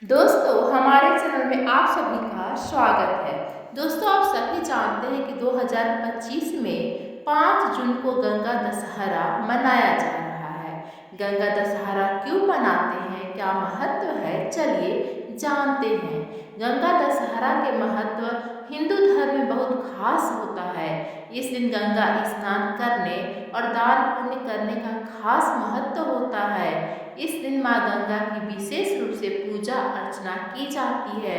दोस्तों हमारे चैनल में आप सभी का स्वागत है। दोस्तों आप सभी जानते हैं कि 2025 में 5 जून को गंगा दशहरा मनाया जा रहा है। गंगा दशहरा क्यों मनाते हैं, क्या महत्व है, चलिए जानते हैं। गंगा दशहरा के महत्व हिंदू धर्म में बहुत खास होता है। इस दिन गंगा स्नान करने और दान पुण्य करने का खास महत्व होता है। इस दिन माँ गंगा की विशेष रूप से पूजा अर्चना की जाती है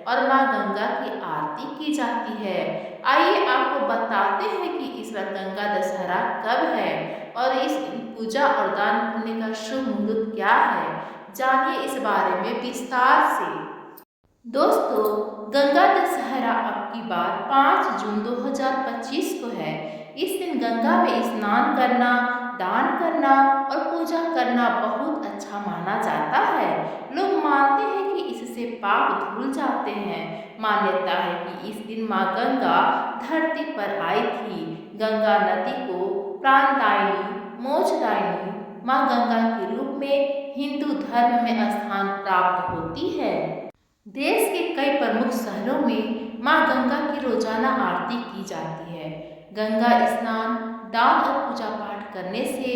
और माँ गंगा की आरती की जाती है। आइए आपको बताते हैं कि इस बार गंगा दशहरा कब है और इस पूजा और दान पुण्य का शुभ मुहूर्त क्या है। जानिए इस बारे में विस्तार से। दोस्तों गंगा दशहरा अब की बार 5 जून 2025 को है। इस दिन गंगा में स्नान करना, दान करना और पूजा करना बहुत अच्छा माना जाता है। लोग मानते हैं कि इससे पाप धुल जाते हैं। मान्यता है कि इस दिन माँ गंगा धरती पर आई थी। गंगा नदी को प्राणदायिनी, मोक्षदायिनी माँ गंगा के रूप में हिंदू धर्म में स्थान प्राप्त होती है। देश के कई प्रमुख शहरों में मां गंगा की रोजाना आरती की जाती है। गंगा स्नान, दान और पूजा पाठ करने से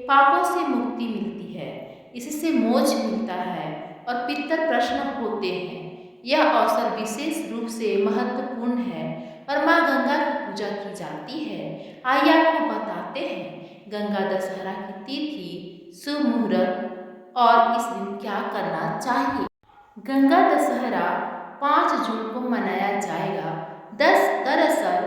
पापों से मुक्ति मिलती है। इससे मोक्ष मिलता है और पितर प्रसन्न होते हैं। यह अवसर विशेष रूप से महत्वपूर्ण है और मां गंगा की पूजा की जाती है। आइए आपको बताते हैं गंगा दशहरा की तिथि, शुभ मुहूर्त और इस दिन क्या करना चाहिए। गंगा दशहरा 5 जून को मनाया जाएगा। दरअसल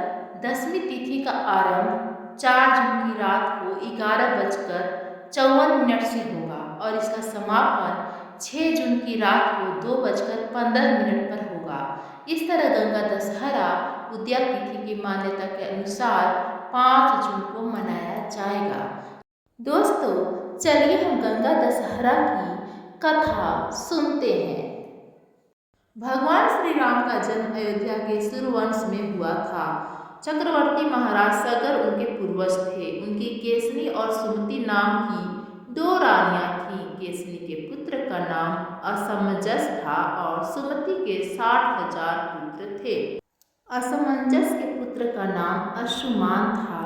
10वीं तिथि का आरंभ 4 जून की रात को 11:54 से होगा और इसका समापन 6 जून की रात को 2:15 पर होगा। इस तरह गंगा दशहरा उदया तिथि की मान्यता के अनुसार 5 जून को मनाया जाएगा। दोस्तों चलिए हम गंगा दशहरा की कथा सुनते हैं। भगवान श्री राम का जन्म अयोध्या के सूर्यवंश में हुआ था। चक्रवर्ती महाराज सगर उनके पूर्वज थे। उनकी केसनी और सुमति नाम की 2 रानियां थीं। केसनी के पुत्र का नाम असमंजस था और सुमति के 60,000 पुत्र थे। असमंजस के पुत्र का नाम अंशुमान था।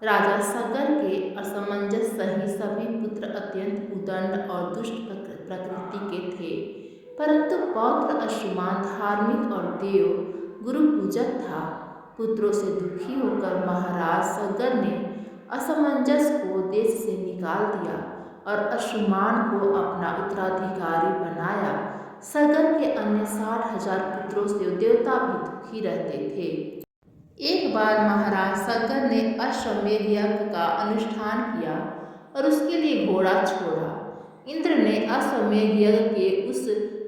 राजा सगर के असमंजस सहित सभी पुत्र अत्यंत उदंड और दुष्ट प्रकृति के थे, परंतु पौत्र अंशुमान धार्मिक और देव गुरु पूजक था। पुत्रों से दुखी होकर महाराज सगर ने असमंजस को देश से निकाल दिया और अंशुमान को अपना उत्तराधिकारी बनाया। सगर के अन्य 60,000 पुत्रों से देवता भी दुखी रहते थे। एक बार महाराज सगर ने अश्वमेध यज्ञ का अनुष्ठान किया और उसके लिए घोड़ा छोड़ा। इंद्र ने अश्वमेध यज्ञ के उस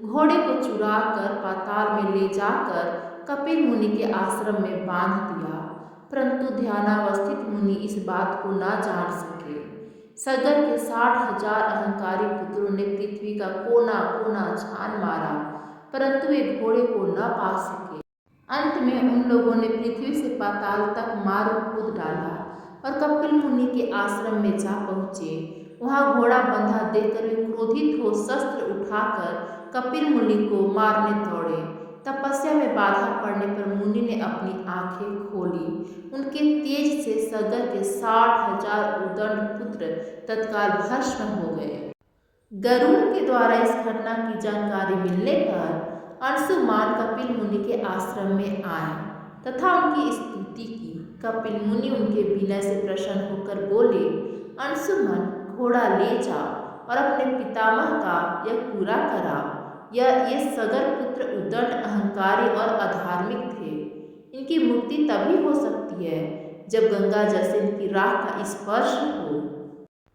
घोड़े को चुरा कर पाताल में ले जाकर कपिल मुनि के आश्रम में बांध दिया, परंतु ध्यानावस्थित मुनि इस बात को न जान सके। सगर के 60,000 अहंकारी पुत्रों ने पृथ्वी का कोना कोना छान मारा, परंतु वे घोड़े को न पा सके। अंत में उन लोगों ने पृथ्वी से पाताल तक मार्ग खोद डाला और कपिल मुनि के आश्रम में जा पहुँचे। वहाँ घोड़ा बंधा देखकर वे क्रोधित हो शस्त्र उठाकर कपिल मुनि को मारने दौड़े। तपस्या में बाधा पड़ने पर मुनि ने अपनी आंखें खोली। उनके तेज से सगर के 60,000 उदंड पुत्र तत्काल भस्म हो गए। गरुड़ के द्वारा इस घटना की जानकारी मिलने पर अंशुमान कपिल मुनि के आश्रम में आए तथा उनकी स्तुति की। कपिल मुनि उनके विनय से प्रसन्न होकर बोले, अंशुमन घोड़ा ले जाओ और अपने पितामह का यह पूरा कराओ। ये सगर पुत्र उद्दंड, अहंकारी और अधार्मिक थे। इनकी मुक्ति तभी हो सकती है जब गंगा जल से इनकी राख का स्पर्श हो।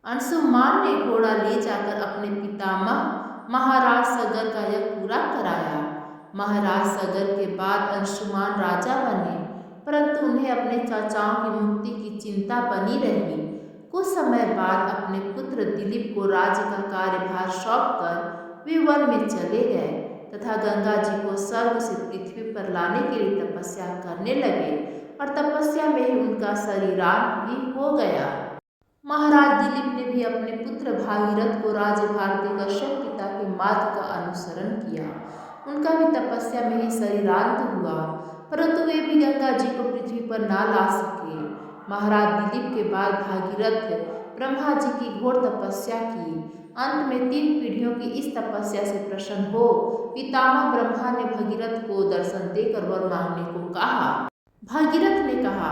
अंशुमान ने घोड़ा ले जाकर अपने पितामह महाराज सगर का यह पूरा कराया। महाराज सगर के बाद अंशुमान राजा बने, परंतु उन्हें अपने चाचाओं की मुक्ति की चिंता बनी रही। कुछ समय बाद अपने पुत्र दिलीप को राज्य का कार्यभार सौंपकर वे वन में चले गए तथा गंगा जी को स्वर्ग से पृथ्वी पर लाने के लिए तपस्या करने लगे और तपस्या में ही उनका शरीरांत भी हो गया। महाराज दिलीप ने भी अपने पुत्र भागीरथ को राज्यभार देकर शव पिता के मार्ग का अनुसरण किया। उनका भी तपस्या में ही शरीरांत हुआ, परंतु वे भी गंगा जी को पृथ्वी पर ना ला सके। महाराज दिलीप के बाद भागीरथ ब्रह्मा जी की घोर तपस्या की। अंत में 3 पीढ़ियों की इस तपस्या से प्रसन्न हो पितामह ब्रह्मा ने भगीरथ को दर्शन देकर वर मांगने को कहा। भागीरथ ने कहा,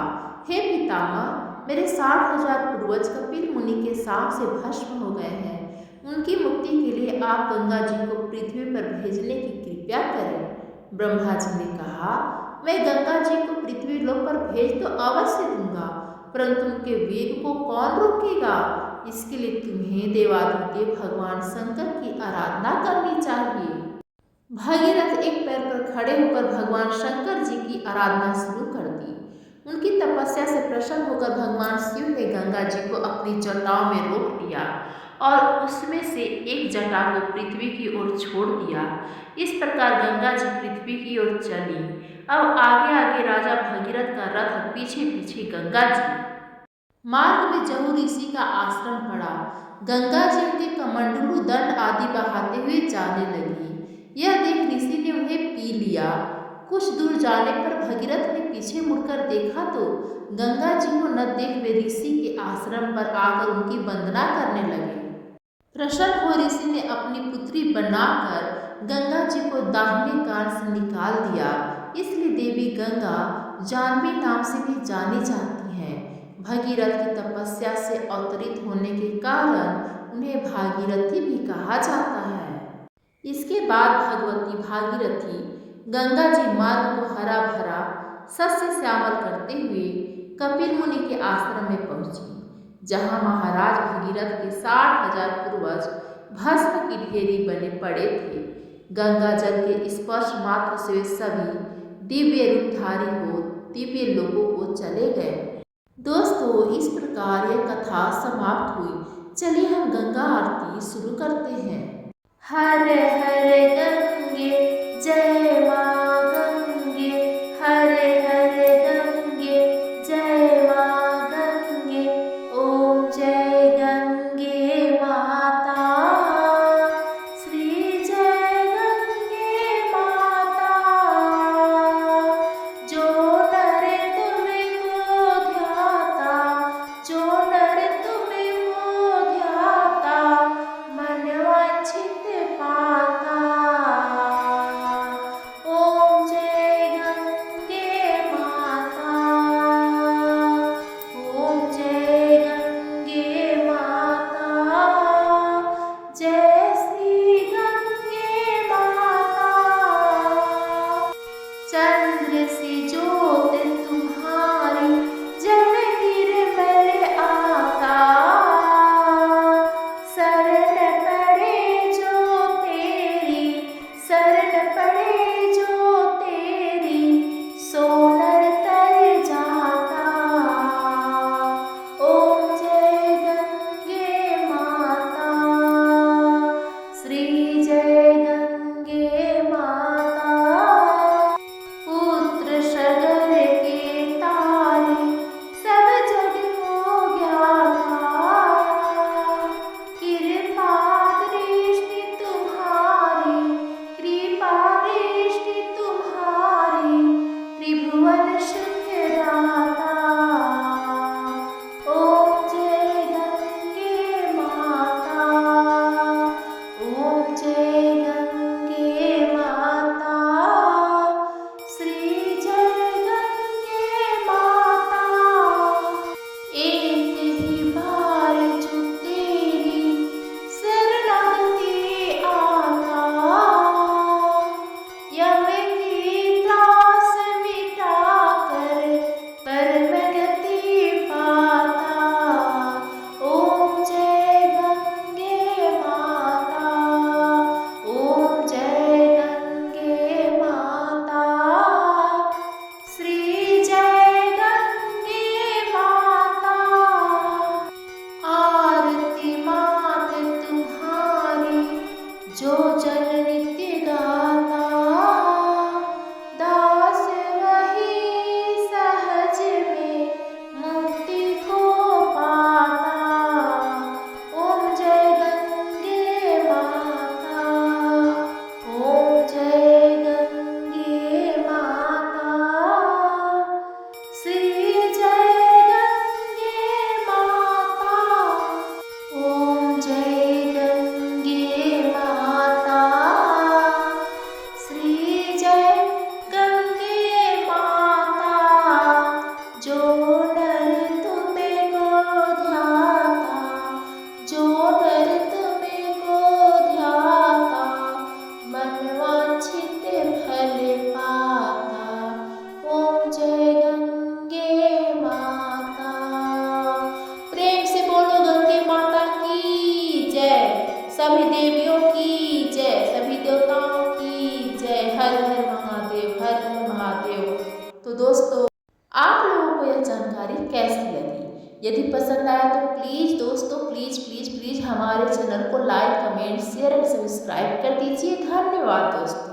हे पितामह, मेरे 60,000 पूर्वज कपिल मुनि के शाप से भस्म हो गए हैं। उनकी मुक्ति के लिए आप गंगा जी को पृथ्वी पर भेजने की कृपा करें। ब्रह्मा जी ने कहा, मैं गंगा जी को पृथ्वी लोक पर भेज तो अवश्य दूंगा, परंतु उनके वेग को कौन रोकेगा? इसके लिए तुम्हें देवादिदेव भगवान शंकर की आराधना करनी चाहिए। भागीरथ एक पैर पर खड़े होकर भगवान शंकर जी की आराधना शुरू कर दी। उनकी तपस्या से प्रसन्न होकर भगवान शिव ने गंगा जी को अपनी जटाओं में रोक लिया और उसमें से एक जटा को पृथ्वी की ओर छोड़ दिया। इस प्रकार गंगा जी पृथ्वी की ओर चली। अब आगे आगे राजा भगीरथ का रथ, पीछे पीछे गंगा जी। मार्ग में जहु ऋषि का आश्रम पड़ा। गंगा जी उनके कमंडलू दंड आदि बहाते हुए जाने लगी। यह देख ऋषि ने उन्हें पी लिया। कुछ दूर जाने पर भगीरथ ने पीछे मुड़कर देखा तो गंगा जी को न देख वे ऋषि के आश्रम पर आकर उनकी वंदना करने लगे। प्रसन्न हो ऋषि ने अपनी पुत्री बनाकर गंगा जी को दाहिने कान से निकाल दिया। इसलिए देवी गंगा जानवी नाम से भी जानी जाती हैं। भगीरथ की तपस्या से अवतरित होने के कारण उन्हें भागीरथी भी कहा जाता है। इसके बाद भगवती भागीरथी गंगा जी मार्ग को हरा भरा सस्य श्यामल करते हुए कपिल मुनि के आश्रम में पहुंची, जहां महाराज भगीरथ के 60,000 पूर्वज भस्म की ढेरी बने पड़े थे। गंगा जल के स्पर्श मात्र से वे सभी दिव्य रूपधारी हो दिव्य लोकों को चले गए। दोस्तों, इस प्रकार यह कथा समाप्त हुई। चलिए हम गंगा आरती शुरू करते हैं। हर हर गंगे जय मां गंगे, हर हर गंगे जय मां गंगे, ओम जय गंगे माता, श्री जय गंगे माता। जो नर तुम्हें को ध्याता, जो नर तुम्हें को ध्याता, मन वांछित पाता। हर हर महादेव, हर हर महादेव। तो दोस्तों, आप लोगों को यह जानकारी कैसी लगी? यदि पसंद आया तो प्लीज़ दोस्तों, प्लीज़ प्लीज़ प्लीज़ हमारे चैनल को like, comment, share and subscribe कर दीजिए। धन्यवाद दोस्तों।